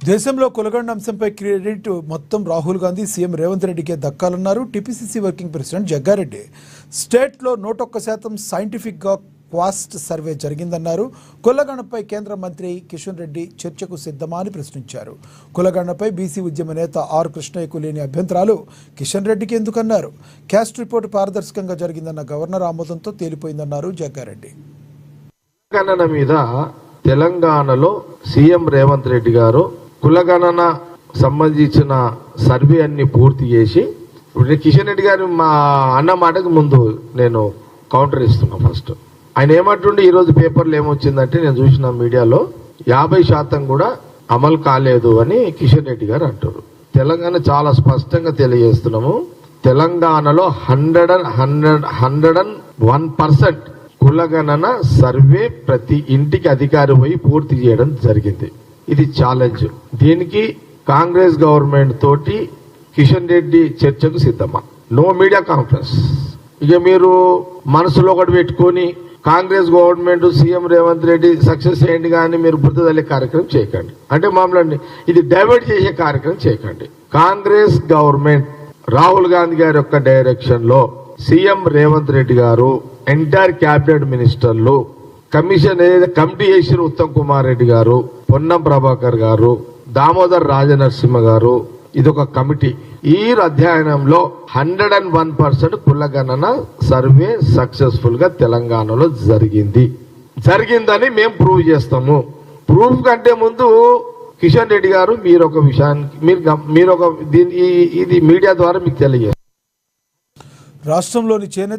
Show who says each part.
Speaker 1: దేశంలో కులగండ అంశంపై క్రెడిట్ మొత్తం రాహుల్ గాంధీ సీఎం రేవంత్ రెడ్డికే దక్కాలన్నారు టీపీసీసీ వర్కింగ్ ప్రెసిడెంట్ జగ్గారెడ్డి. స్టేట్లో 101% సైంటిఫిక్గా క్వాస్ట్ సర్వే జరిగిందన్నారు. కులగణపై కేంద్ర మంత్రి కిషన్ రెడ్డి చర్చకు సిద్ధమా అని ప్రశ్నించారు. కులగణపై బీసీ ఉద్యమ నేత ఆర్ కృష్ణయ్యకు లేని అభ్యంతరాలు కిషన్ రెడ్డికి ఎందుకన్నారు. క్యాస్ట్ రిపోర్టు పారదర్శకంగా జరిగిందన్న గవర్నర్ ఆమోదంతో తేలిపోయిందన్నారు జగ్గారెడ్డి.
Speaker 2: కులగణన మీద తెలంగాణలో సీఎం రేవంత్ రెడ్డి గారు కులగణన సంబంధించిన సర్వే అన్ని పూర్తి చేసి, ఇప్పుడు కిషన్ రెడ్డి గారు మా అన్న మాటకు ముందు నేను కౌంటర్ ఇస్తున్నా. ఫస్ట్ ఆయన ఏమంటుండే, ఈరోజు పేపర్లు ఏమొచ్చిందంటే నేను చూసిన మీడియాలో 50% కూడా అమలు కాలేదు అని కిషన్ రెడ్డి గారు అంటారు. తెలంగాణ చాలా స్పష్టంగా తెలియజేస్తున్నాము, తెలంగాణలో 101% కులగణన సర్వే ప్రతి ఇంటికి అధికారి పోయి పూర్తి చేయడం జరిగింది. ఇది ఛాలెంజ్. దీనికి కాంగ్రెస్ గవర్నమెంట్ తోటి కిషన్ రెడ్డి చర్చకు సిద్ధమా? No media conference. ఇక మీరు మనసులో ఒకటి పెట్టుకొని Congress government CM Revanth Reddy success చేయండి కానీ మీరు బుద్ధదల్లే కార్యక్రమం చేయకండి. అంటే మామూలు ఇది డైవర్ట్ చేసే కార్యక్రమం చేయకండి. కాంగ్రెస్ గవర్నమెంట్ రాహుల్ గాంధీ గారి యొక్క డైరెక్షన్ లో సీఎం రేవంత్ రెడ్డి గారు ఎంటైర్ క్యాబినెట్ మినిస్టర్లు కమిషన్ ఏదైతే కమిటీ చేసిన ఉత్తమ్ కుమార్ రెడ్డి గారు, పొన్నం ప్రభాకర్ గారు, దామోదర్ రాజనరసింహ గారు, ఇదొక కమిటీ. ఈ అధ్యయనంలో 101% కులగణన సర్వే సక్సెస్ఫుల్ గా తెలంగాణలో జరిగిందని మేము ప్రూవ్ చేస్తాము. ప్రూఫ్ కంటే ముందు కిషన్ రెడ్డి గారు మీరు ఒక విషయానికి ఇది మీడియా ద్వారా మీకు తెలియజేస్తారు.
Speaker 1: రాష్ట్రంలోని చేనేత